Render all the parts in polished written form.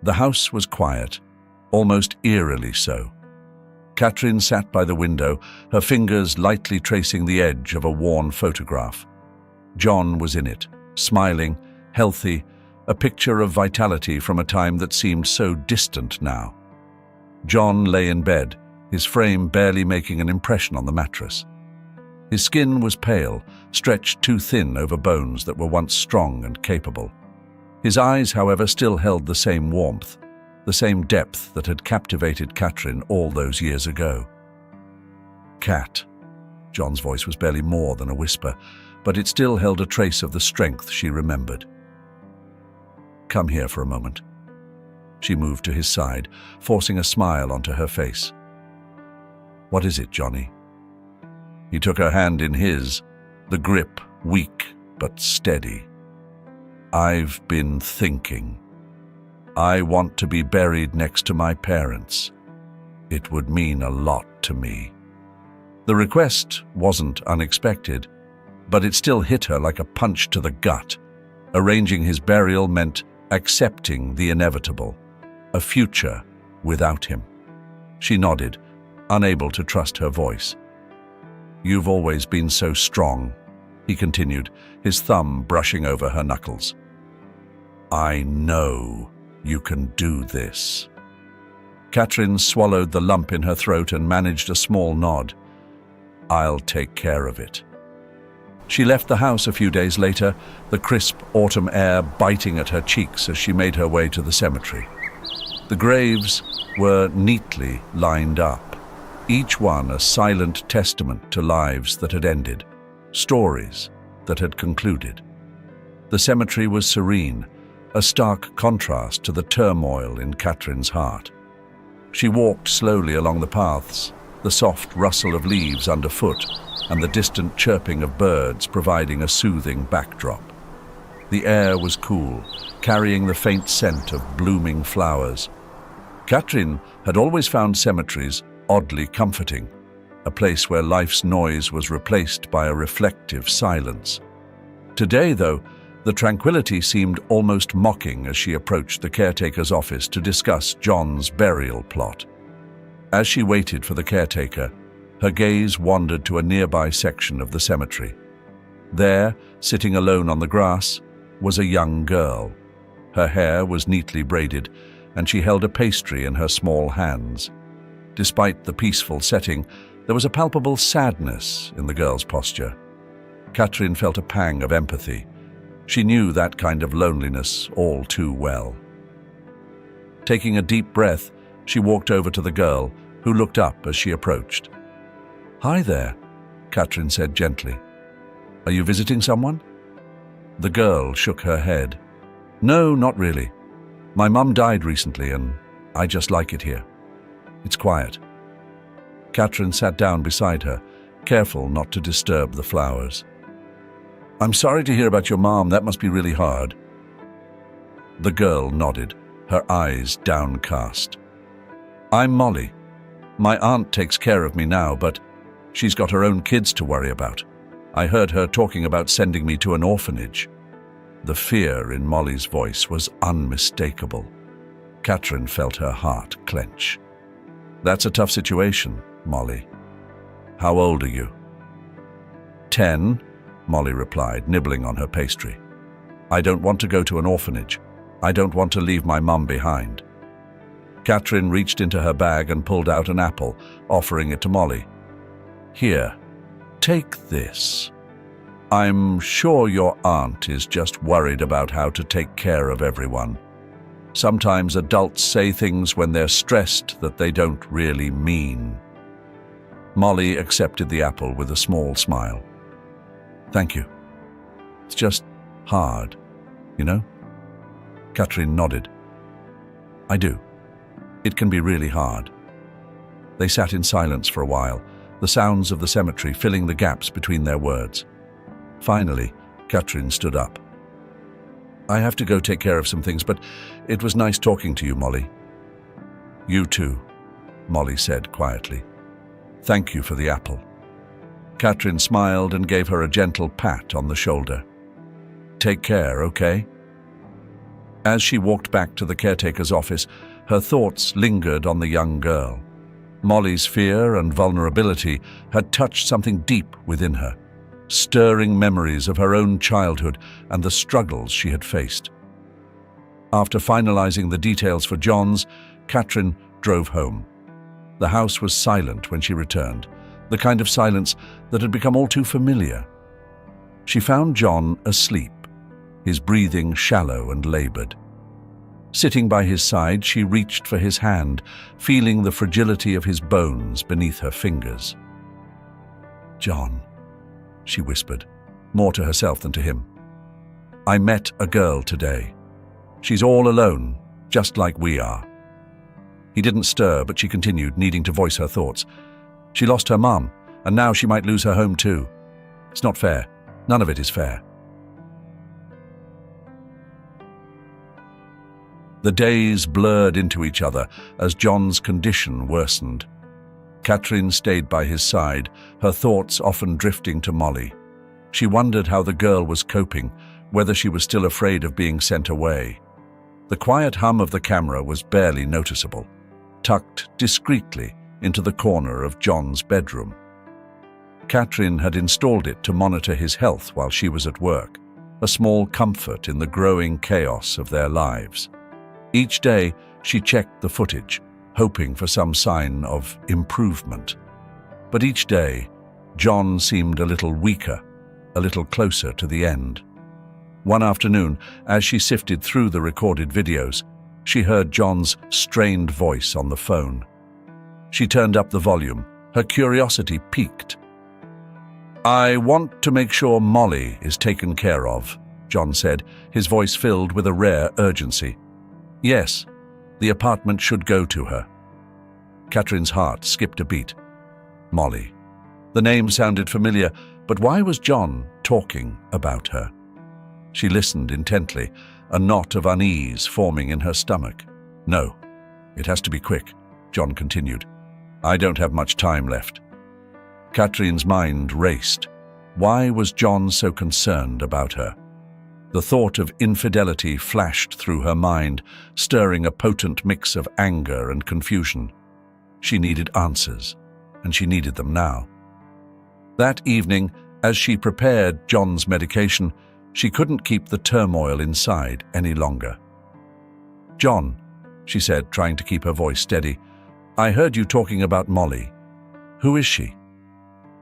The house was quiet, almost eerily so. Katrin sat by the window, her fingers lightly tracing the edge of a worn photograph. John was in it, smiling, healthy, a picture of vitality from a time that seemed so distant now. John lay in bed, his frame barely making an impression on the mattress. His skin was pale, stretched too thin over bones that were once strong and capable. His eyes, however, still held the same warmth, the same depth that had captivated Katrin all those years ago. "Kat." John's voice was barely more than a whisper, but it still held a trace of the strength she remembered. "Come here for a moment." She moved to his side, forcing a smile onto her face. "What is it, Johnny?" He took her hand in his, the grip weak but steady. "I've been thinking. I want to be buried next to my parents. It would mean a lot to me." The request wasn't unexpected, but it still hit her like a punch to the gut. Arranging his burial meant accepting the inevitable, a future without him. She nodded, unable to trust her voice. "You've always been so strong," he continued, his thumb brushing over her knuckles. "I know you can do this." Katrin swallowed the lump in her throat and managed a small nod. "I'll take care of it." She left the house a few days later, the crisp autumn air biting at her cheeks as she made her way to the cemetery. The graves were neatly lined up, each one a silent testament to lives that had ended, stories that had concluded. The cemetery was serene, a stark contrast to the turmoil in Katrin's heart. She walked slowly along the paths, the soft rustle of leaves underfoot and the distant chirping of birds providing a soothing backdrop. The air was cool, carrying the faint scent of blooming flowers. Katrin had always found cemeteries oddly comforting, a place where life's noise was replaced by a reflective silence. Today, though, the tranquility seemed almost mocking as she approached the caretaker's office to discuss John's burial plot. As she waited for the caretaker, her gaze wandered to a nearby section of the cemetery. There, sitting alone on the grass, was a young girl. Her hair was neatly braided, and she held a pastry in her small hands. Despite the peaceful setting, there was a palpable sadness in the girl's posture. Katrin felt a pang of empathy. She knew that kind of loneliness all too well. Taking a deep breath, she walked over to the girl, who looked up as she approached. "Hi there," Katrin said gently. "Are you visiting someone?" The girl shook her head. "No, not really. My mum died recently and I just like it here. It's quiet." Katrin sat down beside her, careful not to disturb the flowers. "I'm sorry to hear about your mom. That must be really hard." The girl nodded, her eyes downcast. "I'm Molly. My aunt takes care of me now, but she's got her own kids to worry about. I heard her talking about sending me to an orphanage." The fear in Molly's voice was unmistakable. Katrin felt her heart clench. "That's a tough situation, Molly. How old are you?" 10, Molly replied, nibbling on her pastry. "I don't want to go to an orphanage. I don't want to leave my mum behind." Katrin reached into her bag and pulled out an apple, offering it to Molly. "Here, take this. I'm sure your aunt is just worried about how to take care of everyone. Sometimes adults say things when they're stressed that they don't really mean." Molly accepted the apple with a small smile. "Thank you. It's just hard, you know?" Katrin nodded. "I do. It can be really hard." They sat in silence for a while, the sounds of the cemetery filling the gaps between their words. Finally, Katrin stood up. "I have to go take care of some things, but it was nice talking to you, Molly." "You too," Molly said quietly. "Thank you for the apple." Katrin smiled and gave her a gentle pat on the shoulder. "Take care, okay?" As she walked back to the caretaker's office, her thoughts lingered on the young girl. Molly's fear and vulnerability had touched something deep within her, stirring memories of her own childhood and the struggles she had faced. After finalizing the details for John's, Katrin drove home. The house was silent when she returned, the kind of silence that had become all too familiar. She found John asleep, his breathing shallow and labored. Sitting by his side, she reached for his hand, feeling the fragility of his bones beneath her fingers. "John," she whispered, more to herself than to him. "I met a girl today. She's all alone, just like we are." He didn't stir, but she continued, needing to voice her thoughts. "She lost her mum, and now she might lose her home too. It's not fair. None of it is fair." The days blurred into each other as John's condition worsened. Katrin stayed by his side, her thoughts often drifting to Molly. She wondered how the girl was coping, whether she was still afraid of being sent away. The quiet hum of the camera was barely noticeable, tucked discreetly into the corner of John's bedroom. Katrin had installed it to monitor his health while she was at work, a small comfort in the growing chaos of their lives. Each day, she checked the footage, hoping for some sign of improvement. But each day, John seemed a little weaker, a little closer to the end. One afternoon, as she sifted through the recorded videos, she heard John's strained voice on the phone. She turned up the volume, her curiosity piqued. "I want to make sure Molly is taken care of," John said, his voice filled with a rare urgency. "Yes, the apartment should go to her." Katrin's heart skipped a beat. Molly. The name sounded familiar, but why was John talking about her? She listened intently, a knot of unease forming in her stomach. "No, it has to be quick," John continued. "I don't have much time left." Katrin's mind raced. Why was John so concerned about her? The thought of infidelity flashed through her mind, stirring a potent mix of anger and confusion. She needed answers, and she needed them now. That evening, as she prepared John's medication, she couldn't keep the turmoil inside any longer. "John," she said, trying to keep her voice steady, "I heard you talking about Molly. Who is she?"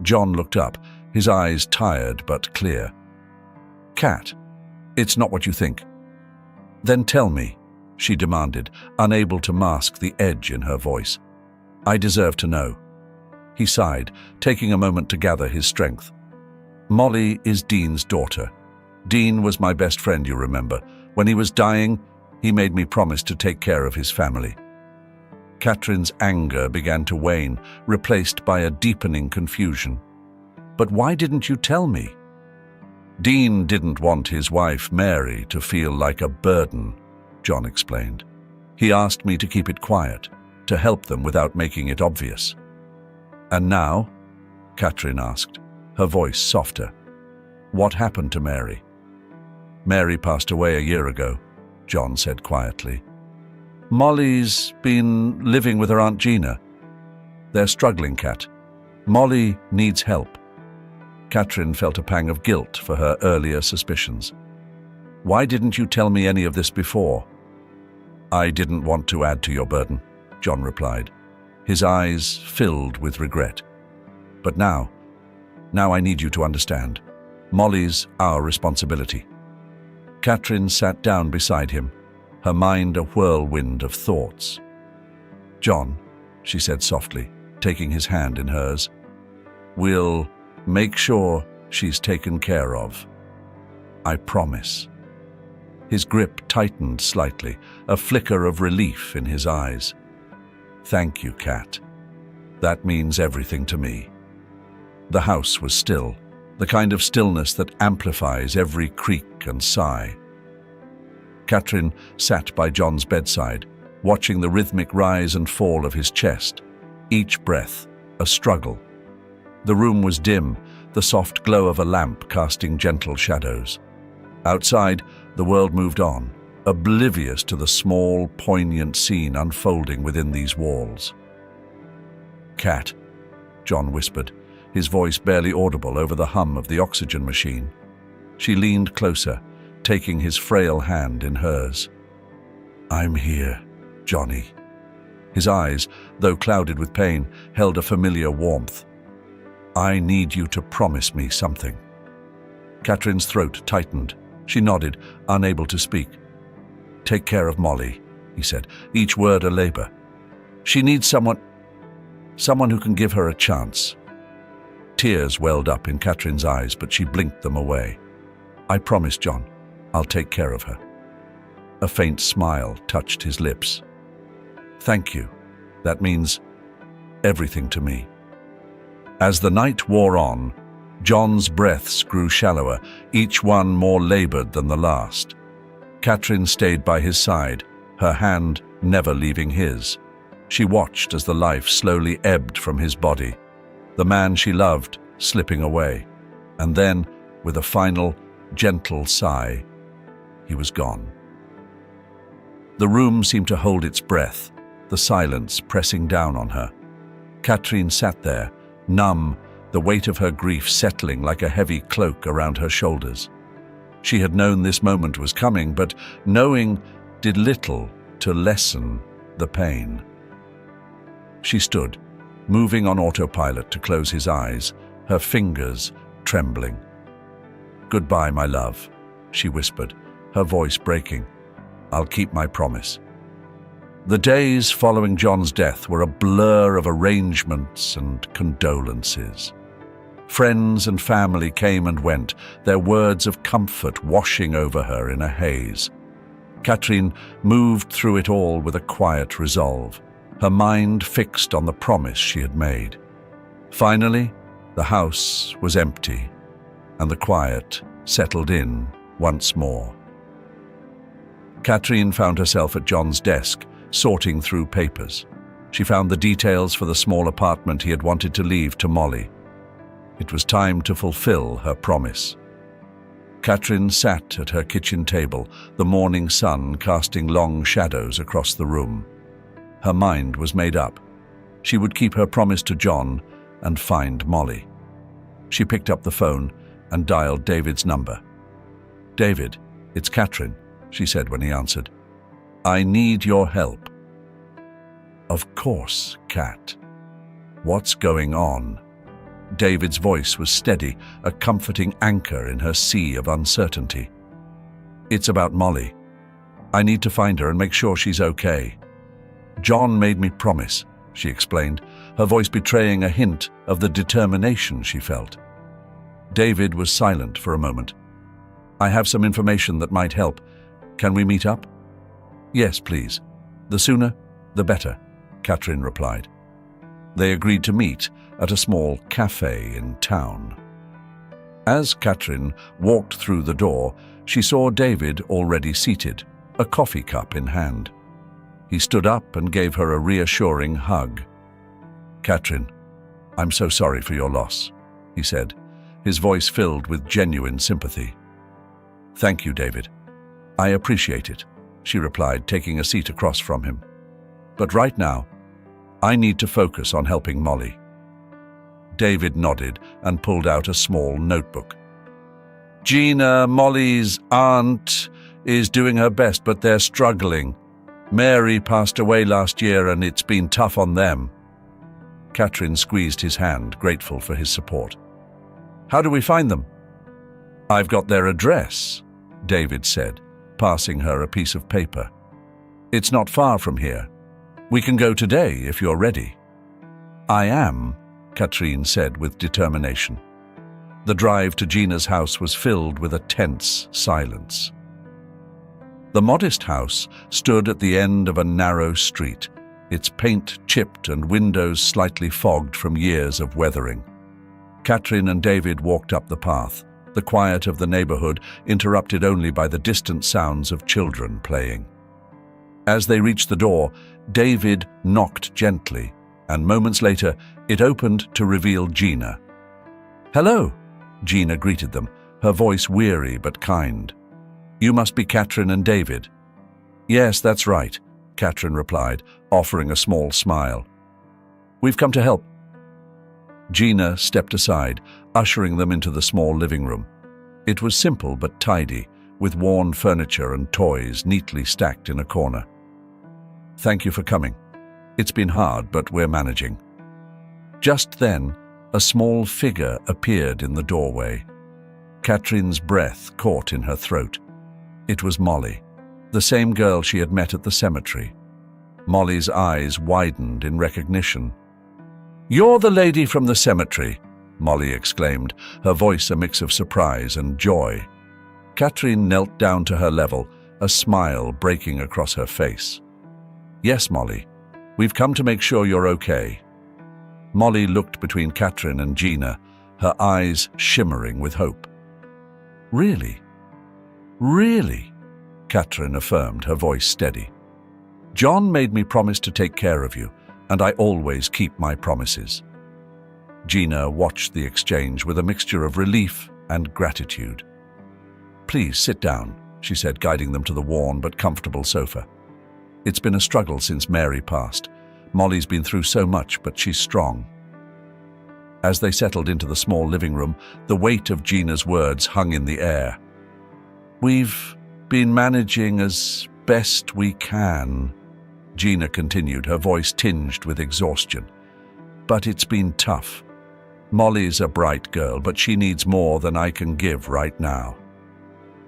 John looked up, his eyes tired but clear. "Kat, it's not what you think." "Then tell me," she demanded, unable to mask the edge in her voice. "I deserve to know." He sighed, taking a moment to gather his strength. "Molly is Dean's daughter. Dean was my best friend, you remember. When he was dying, he made me promise to take care of his family." Katrin's anger began to wane, replaced by a deepening confusion. "But why didn't you tell me?" "Dean didn't want his wife, Mary, to feel like a burden," John explained. "He asked me to keep it quiet, to help them without making it obvious." "And now?" Katrin asked, her voice softer. "What happened to Mary?" "Mary passed away a year ago," John said quietly. "Molly's been living with her Aunt Gina. They're struggling, Kat. Molly needs help." Katrin felt a pang of guilt for her earlier suspicions. "Why didn't you tell me any of this before?" "I didn't want to add to your burden," John replied, his eyes filled with regret. "But now I need you to understand. Molly's our responsibility." Katrin sat down beside him, her mind a whirlwind of thoughts. "John," she said softly, taking his hand in hers, "we'll make sure she's taken care of. I promise." His grip tightened slightly, a flicker of relief in his eyes. "Thank you, Kat. That means everything to me." The house was still, the kind of stillness that amplifies every creak and sigh. Katrin sat by John's bedside, watching the rhythmic rise and fall of his chest, each breath a struggle. The room was dim, the soft glow of a lamp casting gentle shadows. Outside, the world moved on, oblivious to the small, poignant scene unfolding within these walls. "Kat," John whispered, his voice barely audible over the hum of the oxygen machine. She leaned closer, taking his frail hand in hers. "I'm here, Johnny." His eyes, though clouded with pain, held a familiar warmth. "I need you to promise me something." Catherine's throat tightened. She nodded, unable to speak. "Take care of Molly," he said, each word a labor. "She needs someone who can give her a chance." Tears welled up in Catherine's eyes, but she blinked them away. "I promise, John, I'll take care of her." A faint smile touched his lips. "Thank you. That means everything to me." As the night wore on, John's breaths grew shallower, each one more labored than the last. Catherine stayed by his side, her hand never leaving his. She watched as the life slowly ebbed from his body, the man she loved slipping away, and then, with a final, gentle sigh, he was gone. The room seemed to hold its breath, the silence pressing down on her. Catherine sat there, numb, the weight of her grief settling like a heavy cloak around her shoulders. She had known this moment was coming, but knowing did little to lessen the pain. She stood, moving on autopilot to close his eyes, her fingers trembling. "Goodbye, my love," she whispered, her voice breaking. "I'll keep my promise." The days following John's death were a blur of arrangements and condolences. Friends and family came and went, their words of comfort washing over her in a haze. Catherine moved through it all with a quiet resolve, her mind fixed on the promise she had made. Finally, the house was empty, and the quiet settled in once more. Catherine found herself at John's desk, sorting through papers. She found the details for the small apartment he had wanted to leave to Molly. It was time to fulfill her promise. Catherine sat at her kitchen table, the morning sun casting long shadows across the room. Her mind was made up. She would keep her promise to John and find Molly. She picked up the phone and dialed David's number. "David, it's Catherine," she said when he answered. "I need your help." "Of course, Kat. What's going on?" David's voice was steady, a comforting anchor in her sea of uncertainty. "It's about Molly. I need to find her and make sure she's okay. John made me promise," she explained, her voice betraying a hint of the determination she felt. David was silent for a moment. "I have some information that might help. Can we meet up?" "Yes, please. The sooner, the better," Catherine replied. They agreed to meet at a small cafe in town. As Catherine walked through the door, she saw David already seated, a coffee cup in hand. He stood up and gave her a reassuring hug. "Catherine, I'm so sorry for your loss," he said, his voice filled with genuine sympathy. "Thank you, David. I appreciate it," she replied, taking a seat across from him. "But right now, I need to focus on helping Molly." David nodded and pulled out a small notebook. "Gina, Molly's aunt, is doing her best, but they're struggling. Mary passed away last year and it's been tough on them." Catherine squeezed his hand, grateful for his support. "How do we find them?" "I've got their address," David said, passing her a piece of paper. "It's not far from here. We can go today if you're ready." "I am," Catherine said with determination. The drive to Gina's house was filled with a tense silence. The modest house stood at the end of a narrow street, its paint chipped and windows slightly fogged from years of weathering. Catherine and David walked up the path, the quiet of the neighborhood interrupted only by the distant sounds of children playing. As they reached the door, David knocked gently, and moments later it opened to reveal Gina. "Hello," Gina greeted them, her voice weary but kind. "You must be Catherine and David. Yes, that's right, Katrin replied, offering a small smile. We've come to help. Gina stepped aside, ushering them into the small living room. It was simple but tidy, with worn furniture and toys neatly stacked in a corner. Thank you for coming. It's been hard, but we're managing. Just then, a small figure appeared in the doorway. Katrin's breath caught in her throat. It was Molly, the same girl she had met at the cemetery. Molly's eyes widened in recognition. "You're the lady from the cemetery," Molly exclaimed, her voice a mix of surprise and joy. Katrin knelt down to her level, a smile breaking across her face. "Yes, Molly. We've come to make sure you're okay." Molly looked between Katrin and Gina, her eyes shimmering with hope. "Really? Really?" Katrin affirmed, her voice steady. "John made me promise to take care of you, and I always keep my promises." Gina watched the exchange with a mixture of relief and gratitude. "Please sit down," she said, guiding them to the worn but comfortable sofa. "It's been a struggle since Mary passed. Molly's been through so much, but she's strong." As they settled into the small living room, the weight of Gina's words hung in the air. "We've been managing as best we can," Gina continued, her voice tinged with exhaustion. "But it's been tough. Molly's a bright girl, but she needs more than I can give right now."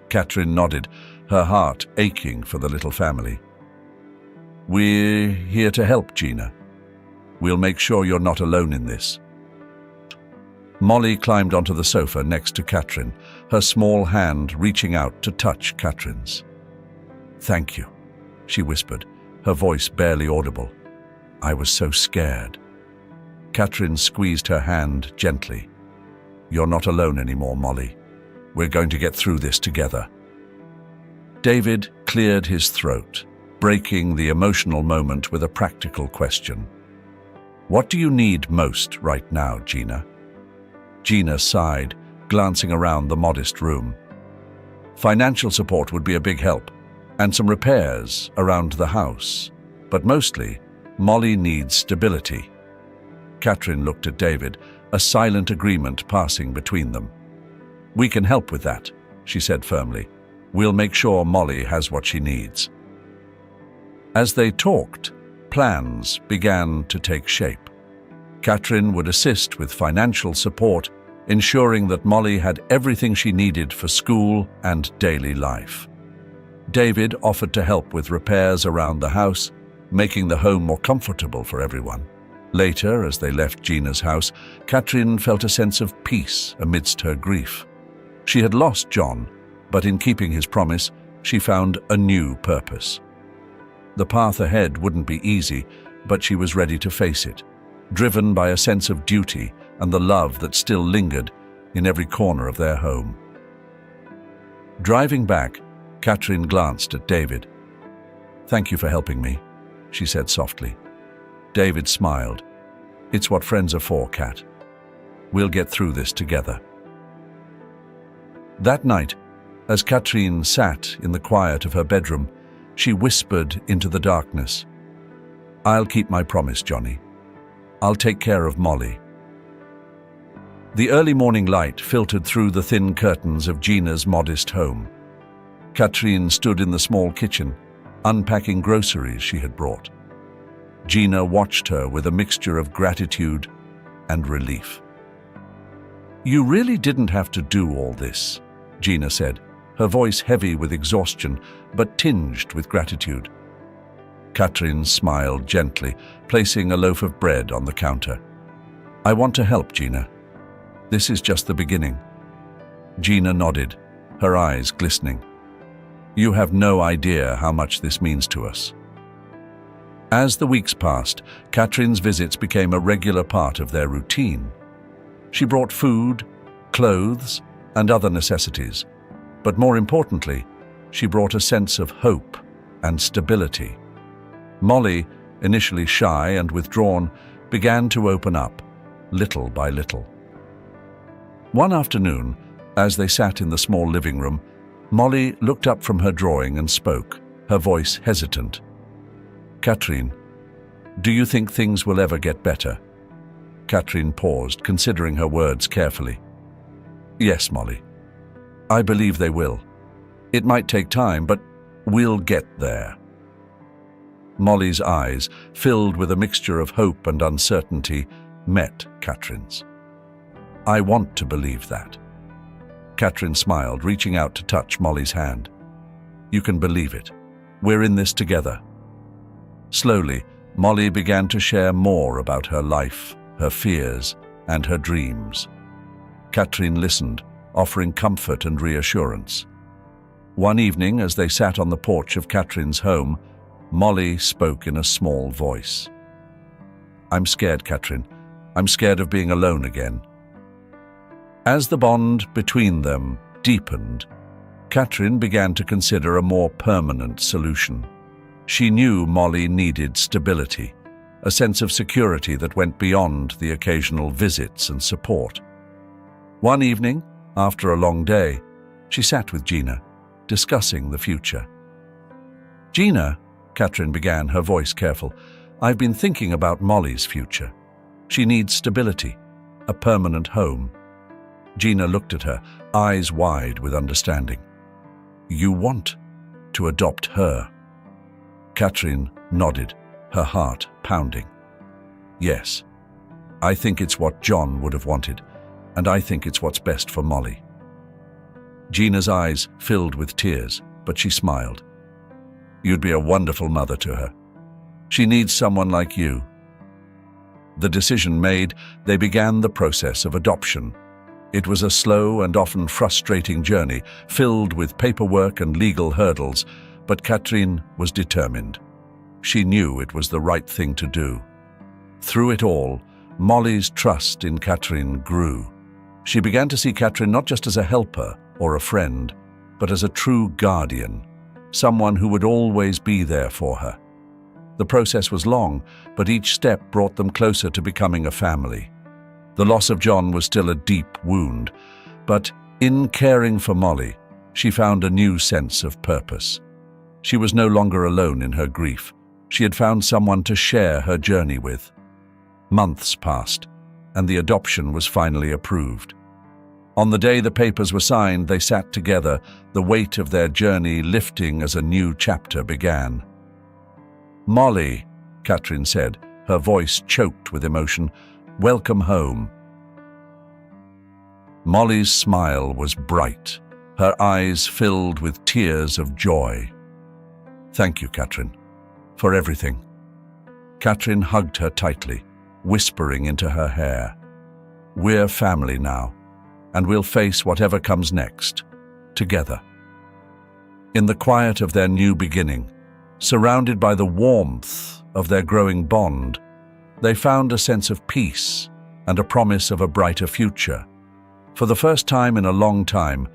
Katrin nodded, her heart aching for the little family. "We're here to help, Gina. We'll make sure you're not alone in this." Molly climbed onto the sofa next to Katrin, her small hand reaching out to touch Katrin's. "Thank you," she whispered, her voice barely audible. "I was so scared." Katrin squeezed her hand gently. "You're not alone anymore, Molly. We're going to get through this together." David cleared his throat, breaking the emotional moment with a practical question. "What do you need most right now, Gina?" Gina sighed, glancing around the modest room. "Financial support would be a big help, and some repairs around the house. But mostly, Molly needs stability." Katrin looked at David, a silent agreement passing between them. "We can help with that," she said firmly. "We'll make sure Molly has what she needs." As they talked, plans began to take shape. Katrin would assist with financial support, ensuring that Molly had everything she needed for school and daily life. David offered to help with repairs around the house, making the home more comfortable for everyone. Later, as they left Gina's house, Katrin felt a sense of peace amidst her grief. She had lost John, but in keeping his promise, she found a new purpose. The path ahead wouldn't be easy, but she was ready to face it, driven by a sense of duty and the love that still lingered in every corner of their home. Driving back, Katrin glanced at David. "Thank you for helping me," she said softly. David smiled. "It's what friends are for, Kat. We'll get through this together." That night, as Katrin sat in the quiet of her bedroom, she whispered into the darkness, "I'll keep my promise, Johnny. I'll take care of Molly." The early morning light filtered through the thin curtains of Gina's modest home. Katrin stood in the small kitchen, unpacking groceries she had brought. Gina watched her with a mixture of gratitude and relief. "You really didn't have to do all this," Gina said, her voice heavy with exhaustion but tinged with gratitude. Katrin smiled gently, placing a loaf of bread on the counter. "I want to help, Gina. This is just the beginning." Gina nodded, her eyes glistening. "You have no idea how much this means to us." As the weeks passed, Katrin's visits became a regular part of their routine. She brought food, clothes, and other necessities, but more importantly, she brought a sense of hope and stability. Molly, initially shy and withdrawn, began to open up, little by little. One afternoon, as they sat in the small living room, Molly looked up from her drawing and spoke, her voice hesitant. "Katrin, do you think things will ever get better?" Katrin paused, considering her words carefully. "Yes, Molly. I believe they will. It might take time, but we'll get there." Molly's eyes, filled with a mixture of hope and uncertainty, met Katrin's. "I want to believe that." Katrin smiled, reaching out to touch Molly's hand. "You can believe it. We're in this together." Slowly, Molly began to share more about her life, her fears, and her dreams. Katrin listened, offering comfort and reassurance. One evening, as they sat on the porch of Katrin's home, Molly spoke in a small voice. "I'm scared, Katrin. I'm scared of being alone again." As the bond between them deepened, Katrin began to consider a more permanent solution. She knew Molly needed stability, a sense of security that went beyond the occasional visits and support. One evening, after a long day, she sat with Gina, discussing the future. "Gina," Katrin began, her voice careful, "I've been thinking about Molly's future. She needs stability, a permanent home." Gina looked at her, eyes wide with understanding. "You want to adopt her?" Katrin nodded, her heart pounding. "Yes, I think it's what John would have wanted, and I think it's what's best for Molly." Gina's eyes filled with tears, but she smiled. "You'd be a wonderful mother to her. She needs someone like you." The decision made, they began the process of adoption. It was a slow and often frustrating journey, filled with paperwork and legal hurdles, but Katrin was determined. She knew it was the right thing to do. Through it all, Molly's trust in Katrin grew. She began to see Katrin not just as a helper or a friend, but as a true guardian, someone who would always be there for her. The process was long, but each step brought them closer to becoming a family. The loss of John was still a deep wound, but in caring for Molly, she found a new sense of purpose. She was no longer alone in her grief. She had found someone to share her journey with. Months passed, and the adoption was finally approved. On the day the papers were signed, they sat together, the weight of their journey lifting as a new chapter began. "Molly," Katrin said, her voice choked with emotion, "welcome home." Molly's smile was bright, her eyes filled with tears of joy. "Thank you, Katrin, for everything." Katrin hugged her tightly, whispering into her hair, "We're family now, and we'll face whatever comes next, together." In the quiet of their new beginning, surrounded by the warmth of their growing bond, they found a sense of peace and a promise of a brighter future. For the first time in a long time,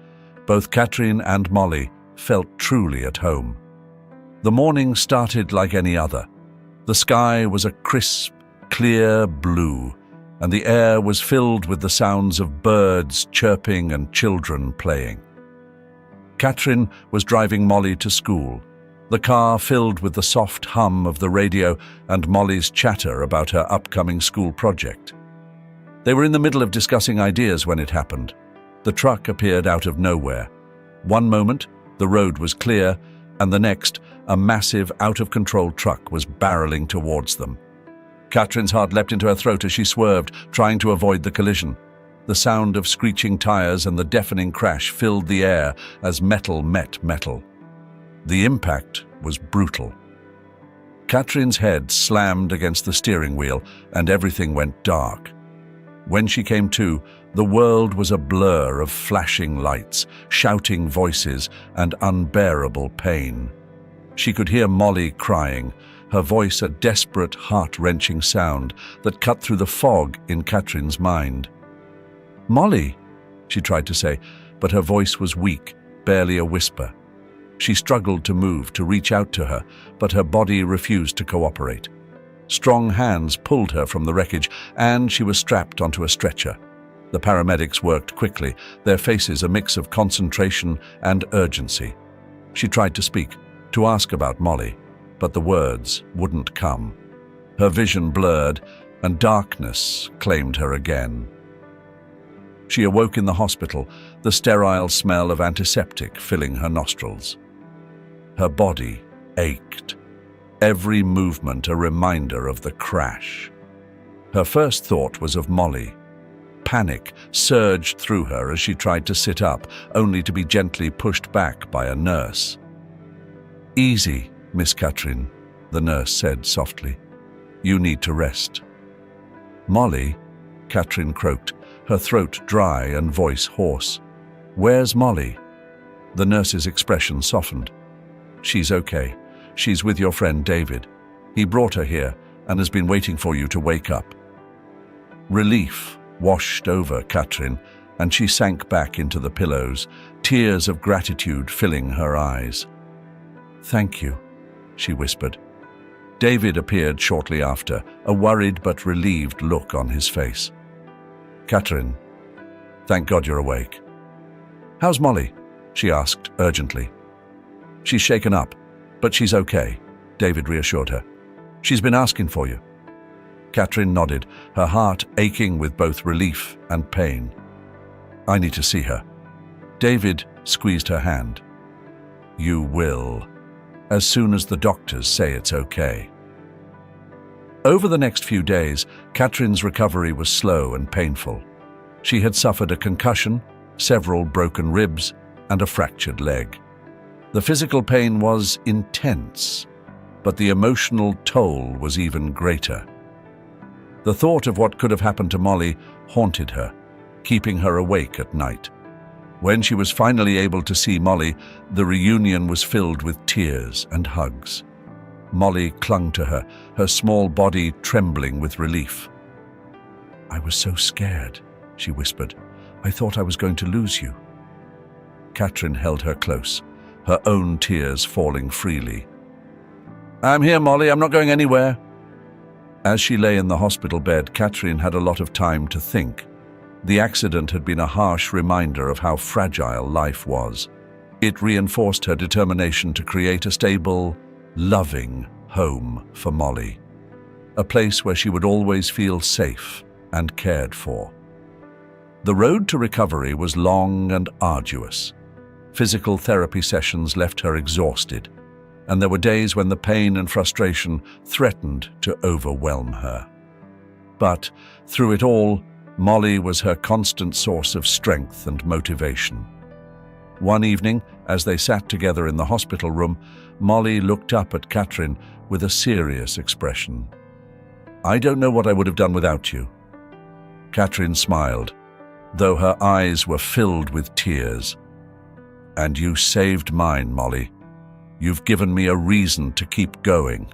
both Katrin and Molly felt truly at home. The morning started like any other. The sky was a crisp, clear blue, and the air was filled with the sounds of birds chirping and children playing. Katrin was driving Molly to school, the car filled with the soft hum of the radio and Molly's chatter about her upcoming school project. They were in the middle of discussing ideas when it happened. The truck appeared out of nowhere. One moment, the road was clear, and the next, a massive, out-of-control truck was barreling towards them. Katrin's heart leapt into her throat as she swerved, trying to avoid the collision. The sound of screeching tires and the deafening crash filled the air as metal met metal. The impact was brutal. Katrin's head slammed against the steering wheel, and everything went dark. When she came to, the world was a blur of flashing lights, shouting voices, and unbearable pain. She could hear Molly crying, her voice a desperate, heart-wrenching sound that cut through the fog in Katrin's mind. "Molly," she tried to say, but her voice was weak, barely a whisper. She struggled to move, to reach out to her, but her body refused to cooperate. Strong hands pulled her from the wreckage, and she was strapped onto a stretcher. The paramedics worked quickly, their faces a mix of concentration and urgency. She tried to speak, to ask about Molly, but the words wouldn't come. Her vision blurred, and darkness claimed her again. She awoke in the hospital, the sterile smell of antiseptic filling her nostrils. Her body ached, every movement a reminder of the crash. Her first thought was of Molly. Panic surged through her as she tried to sit up, only to be gently pushed back by a nurse. "Easy, Miss Katrin," the nurse said softly. "You need to rest." "Molly," Katrin croaked, her throat dry and voice hoarse. "Where's Molly?" The nurse's expression softened. "She's okay. She's with your friend David. He brought her here and has been waiting for you to wake up." Relief washed over Katrin, and she sank back into the pillows, tears of gratitude filling her eyes. "Thank you," she whispered. David appeared shortly after, a worried but relieved look on his face. "Katrin, thank God you're awake." "How's Molly?" she asked urgently. "She's shaken up, but she's okay," David reassured her. "She's been asking for you." Katrin nodded, her heart aching with both relief and pain. "I need to see her." David squeezed her hand. "You will, as soon as the doctors say it's okay." Over the next few days, Katrin's recovery was slow and painful. She had suffered a concussion, several broken ribs, and a fractured leg. The physical pain was intense, but the emotional toll was even greater. The thought of what could have happened to Molly haunted her, keeping her awake at night. When she was finally able to see Molly, the reunion was filled with tears and hugs. Molly clung to her, her small body trembling with relief. "I was so scared," she whispered. "I thought I was going to lose you." Katrin held her close, her own tears falling freely. "I'm here, Molly. I'm not going anywhere." As she lay in the hospital bed, Katrin had a lot of time to think. The accident had been a harsh reminder of how fragile life was. It reinforced her determination to create a stable, loving home for Molly. A place where she would always feel safe and cared for. The road to recovery was long and arduous. Physical therapy sessions left her exhausted, and there were days when the pain and frustration threatened to overwhelm her. But through it all, Molly was her constant source of strength and motivation. One evening, as they sat together in the hospital room, Molly looked up at Katrin with a serious expression. "I don't know what I would have done without you." Katrin smiled, though her eyes were filled with tears. "And you saved mine, Molly. You've given me a reason to keep going."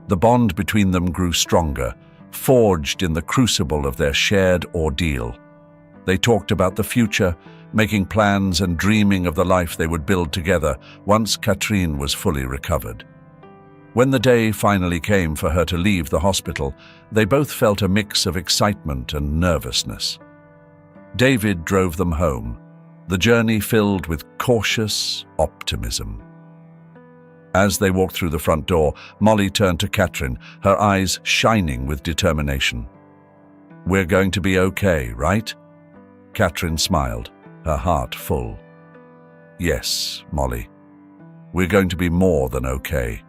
The bond between them grew stronger, forged in the crucible of their shared ordeal. They talked about the future, making plans and dreaming of the life they would build together once Katrin was fully recovered. When the day finally came for her to leave the hospital, they both felt a mix of excitement and nervousness. David drove them home, the journey filled with cautious optimism. As they walked through the front door, Molly turned to Katrin, her eyes shining with determination. "We're going to be okay, right?" Katrin smiled, her heart full. "Yes, Molly. We're going to be more than okay.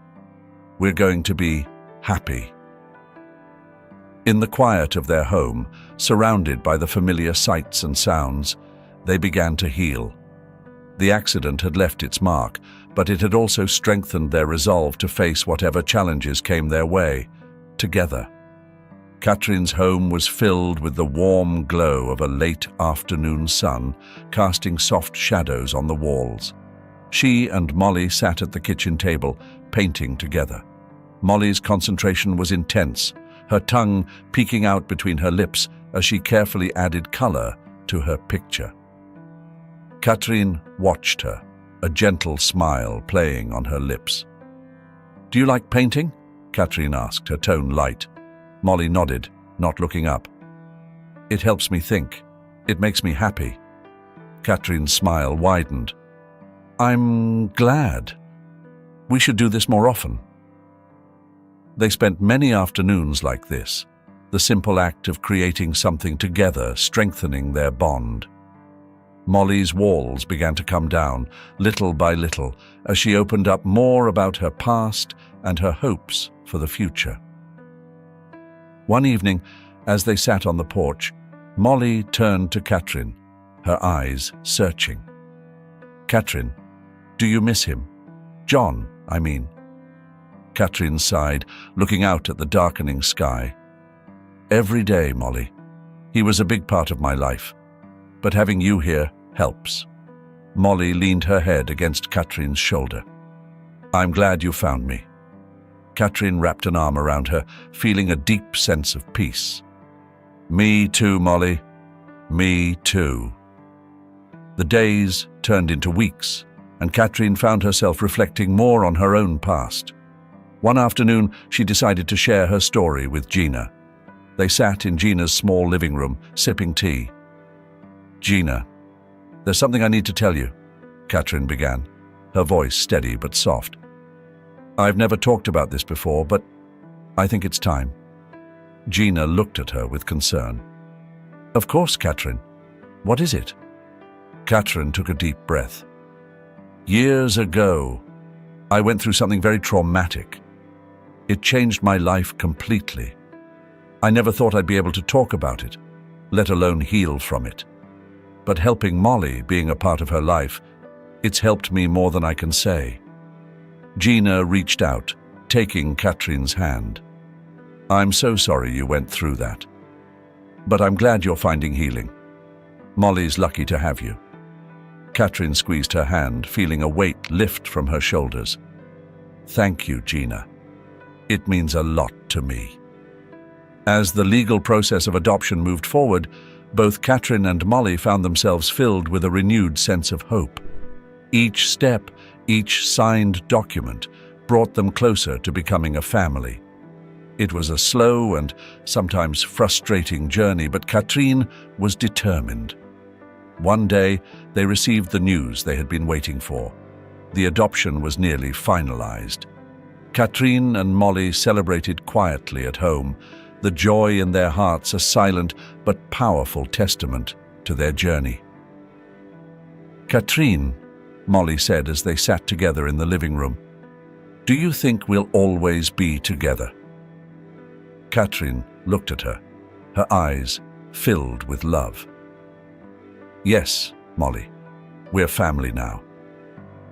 We're going to be happy." In the quiet of their home, surrounded by the familiar sights and sounds, they began to heal. The accident had left its mark, but it had also strengthened their resolve to face whatever challenges came their way, together. Katrin's home was filled with the warm glow of a late afternoon sun, casting soft shadows on the walls. She and Molly sat at the kitchen table, painting together. Molly's concentration was intense, her tongue peeking out between her lips as she carefully added color to her picture. Katrin watched her, a gentle smile playing on her lips. "Do you like painting?" Katrin asked, her tone light. Molly nodded, not looking up. "It helps me think. It makes me happy." Katrin's smile widened. "I'm glad." We should do this more often." They spent many afternoons like this, the simple act of creating something together, strengthening their bond. Molly's walls began to come down, little by little, as she opened up more about her past and her hopes for the future. One evening, as they sat on the porch, Molly turned to Katrin, her eyes searching. "Katrin, do you miss him? John, I mean." Katrin sighed, looking out at the darkening sky. "Every day, Molly. He was a big part of my life. But having you here helps." Molly leaned her head against Katrin's shoulder. "I'm glad you found me." Katrin wrapped an arm around her, feeling a deep sense of peace. "Me too, Molly. Me too." The days turned into weeks, and Katrin found herself reflecting more on her own past. One afternoon, she decided to share her story with Gina. They sat in Gina's small living room, sipping tea. "Gina, there's something I need to tell you," Katrin began, her voice steady but soft. "I've never talked about this before, but I think it's time." Gina looked at her with concern. "Of course, Katrin. What is it?" Katrin took a deep breath. "Years ago, I went through something very traumatic. It changed my life completely. I never thought I'd be able to talk about it, let alone heal from it. But helping Molly, being a part of her life, it's helped me more than I can say." Gina reached out, taking Katrin's hand. "I'm so sorry you went through that. But I'm glad you're finding healing. Molly's lucky to have you." Katrin squeezed her hand, feeling a weight lift from her shoulders. "Thank you, Gina. It means a lot to me." As the legal process of adoption moved forward, both Katrin and Molly found themselves filled with a renewed sense of hope. Each step, each signed document, brought them closer to becoming a family. It was a slow and sometimes frustrating journey, but Katrin was determined. One day, they received the news they had been waiting for. The adoption was nearly finalized. Katrin and Molly celebrated quietly at home, the joy in their hearts a silent but powerful testament to their journey. "Katrin," Molly said as they sat together in the living room, "do you think we'll always be together?" Katrin looked at her, her eyes filled with love. "Yes, Molly, we're family now.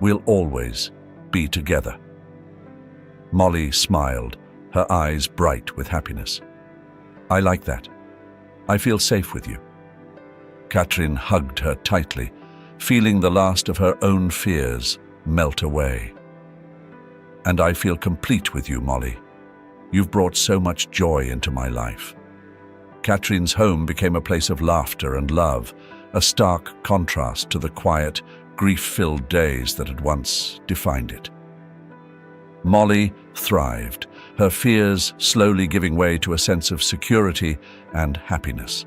We'll always be together." Molly smiled, her eyes bright with happiness. "I like that. I feel safe with you." Katrin hugged her tightly, feeling the last of her own fears melt away. "And I feel complete with you, Molly. You've brought so much joy into my life." Katrin's home became a place of laughter and love, a stark contrast to the quiet, grief-filled days that had once defined it. Molly thrived, her fears slowly giving way to a sense of security and happiness.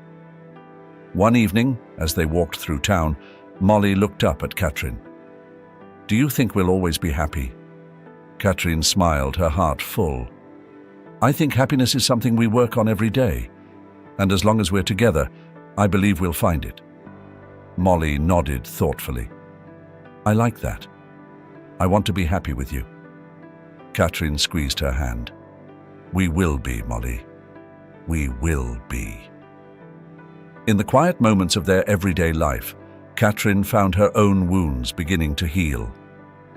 One evening, as they walked through town, Molly looked up at Katrin. "Do you think we'll always be happy?" Katrin smiled, her heart full. "I think happiness is something we work on every day, and as long as we're together, I believe we'll find it." Molly nodded thoughtfully. "I like that. I want to be happy with you." Katrin squeezed her hand. "We will be, Molly. We will be." In the quiet moments of their everyday life, Katrin found her own wounds beginning to heal.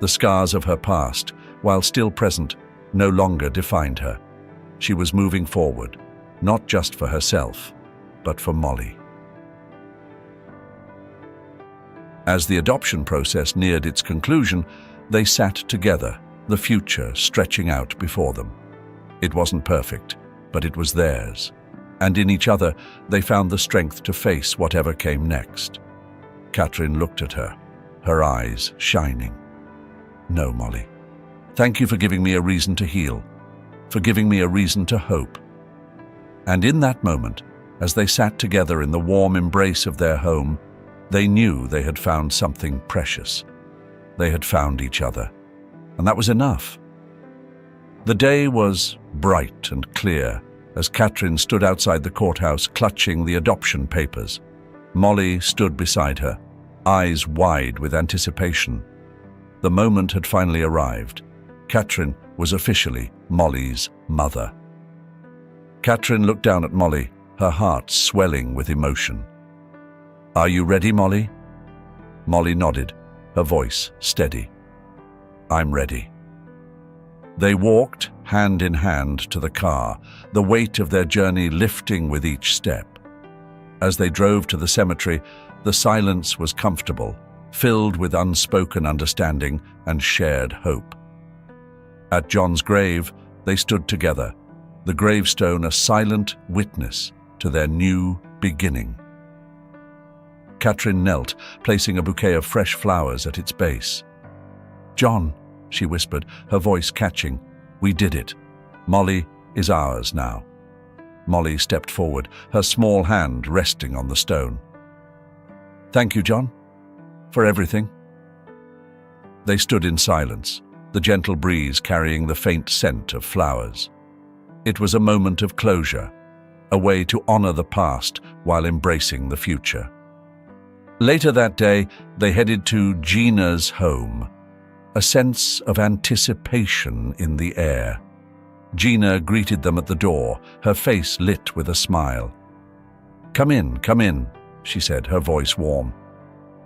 The scars of her past, while still present, no longer defined her. She was moving forward, not just for herself, but for Molly. As the adoption process neared its conclusion, they sat together, the future stretching out before them. It wasn't perfect, but it was theirs, and in each other they found the strength to face whatever came next. Katrin looked at her, her eyes shining. "No, Molly. Thank you for giving me a reason to heal, for giving me a reason to hope." And in that moment, as they sat together in the warm embrace of their home, they knew they had found something precious. They had found each other. and that was enough. The day was bright and clear as Katrin stood outside the courthouse clutching the adoption papers. Molly stood beside her, eyes wide with anticipation. The moment had finally arrived. Katrin was officially Molly's mother. Katrin looked down at Molly, her heart swelling with emotion. "Are you ready, Molly?" Molly nodded, her voice steady. "I'm ready." They walked hand in hand to the car, the weight of their journey lifting with each step. As they drove to the cemetery, the silence was comfortable, filled with unspoken understanding and shared hope. At John's grave, they stood together, the gravestone a silent witness to their new beginning. Katrin knelt, placing a bouquet of fresh flowers at its base. "John," she whispered, her voice catching, "we did it. Molly is ours now." Molly stepped forward, her small hand resting on the stone. "Thank you, John, for everything." They stood in silence, the gentle breeze carrying the faint scent of flowers. It was a moment of closure, a way to honor the past while embracing the future. Later that day, they headed to Gina's home, a sense of anticipation in the air. Gina greeted them at the door, her face lit with a smile. Come in," she said, her voice warm.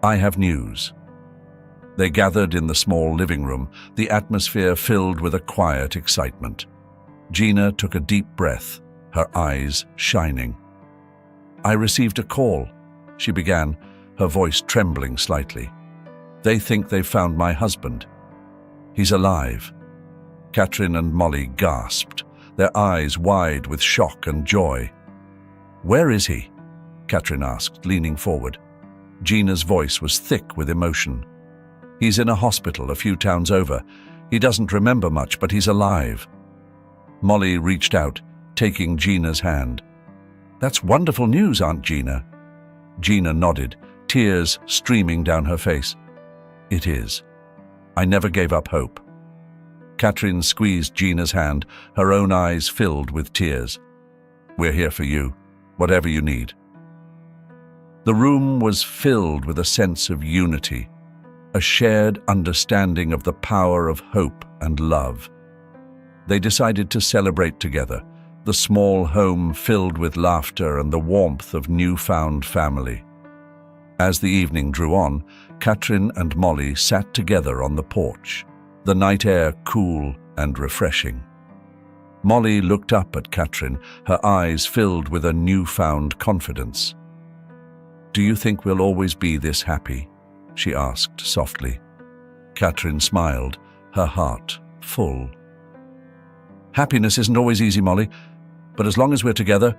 "I have news." They gathered in the small living room, the atmosphere filled with a quiet excitement. Gina took a deep breath, her eyes shining. "I received a call," she began, her voice trembling slightly. "They think they've found my husband. He's alive." Katrin and Molly gasped, their eyes wide with shock and joy. "Where is he?" Katrin asked, leaning forward. Gina's voice was thick with emotion. "He's in a hospital a few towns over. He doesn't remember much, but he's alive." Molly reached out, taking Gina's hand. "That's wonderful news, Aunt Gina." Gina nodded, tears streaming down her face. "It is. I never gave up hope." Katrin squeezed Gina's hand, her own eyes filled with tears. "We're here for you, whatever you need." The room was filled with a sense of unity, a shared understanding of the power of hope and love. They decided to celebrate together, the small home filled with laughter and the warmth of newfound family. As the evening drew on, Katrin and Molly sat together on the porch, the night air cool and refreshing. Molly looked up at Katrin, her eyes filled with a newfound confidence. "Do you think we'll always be this happy?" she asked softly. Katrin smiled, her heart full. "Happiness isn't always easy, Molly, but as long as we're together,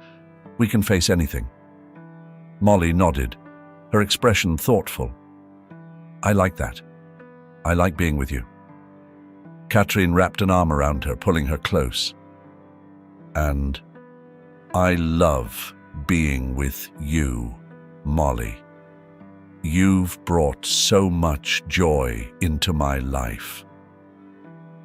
we can face anything." Molly nodded, her expression thoughtful. "I like that. I like being with you." Katrin wrapped an arm around her, pulling her close. "And I love being with you, Molly. You've brought so much joy into my life."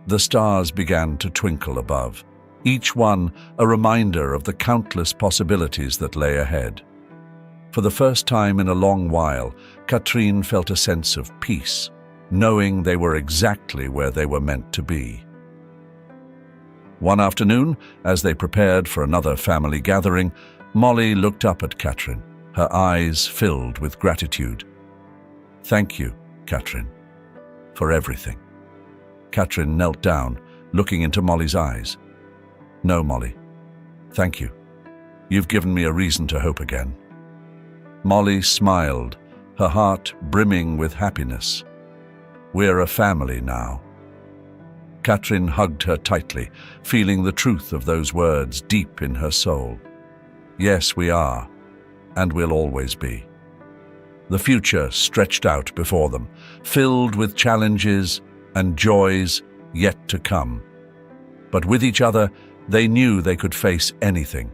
The stars began to twinkle above, each one a reminder of the countless possibilities that lay ahead. For the first time in a long while, Katrin felt a sense of peace, knowing they were exactly where they were meant to be. One afternoon, as they prepared for another family gathering, Molly looked up at Katrin, her eyes filled with gratitude. "Thank you, Katrin, for everything." Katrin knelt down, looking into Molly's eyes. "No, Molly, thank you. You've given me a reason to hope again." Molly smiled, her heart brimming with happiness. "We're a family now." Katrin hugged her tightly, feeling the truth of those words deep in her soul. "Yes, we are, and we'll always be." The future stretched out before them, filled with challenges and joys yet to come. But with each other, they knew they could face anything.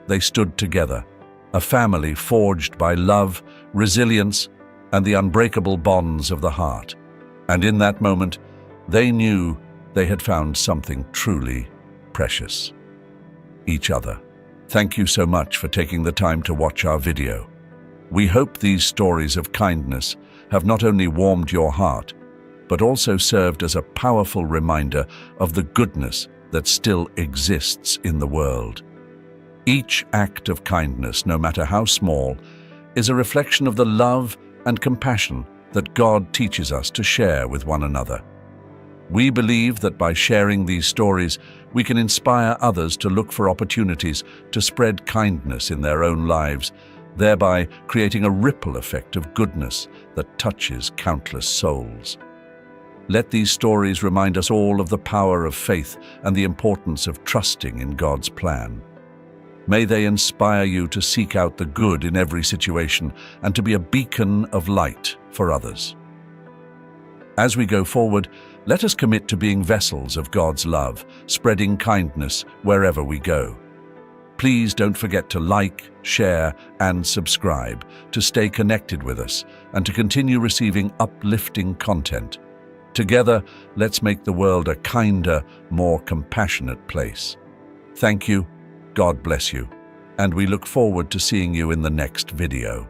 They stood together, a family forged by love, resilience, and the unbreakable bonds of the heart. And in that moment, They knew they had found something truly precious. Each other. Thank you so much for taking the time to watch our video. We hope these stories of kindness have not only warmed your heart, but also served as a powerful reminder of the goodness that still exists in the world. Each act of kindness, no matter how small, is a reflection of the love and compassion that God teaches us to share with one another. We believe that by sharing these stories, we can inspire others to look for opportunities to spread kindness in their own lives, thereby creating a ripple effect of goodness that touches countless souls. Let these stories remind us all of the power of faith and the importance of trusting in God's plan. May they inspire you to seek out the good in every situation and to be a beacon of light for others. As we go forward, let us commit to being vessels of God's love, spreading kindness wherever we go. Please don't forget to like, share, and subscribe to stay connected with us and to continue receiving uplifting content. Together, let's make the world a kinder, more compassionate place. Thank you, God bless you, and we look forward to seeing you in the next video.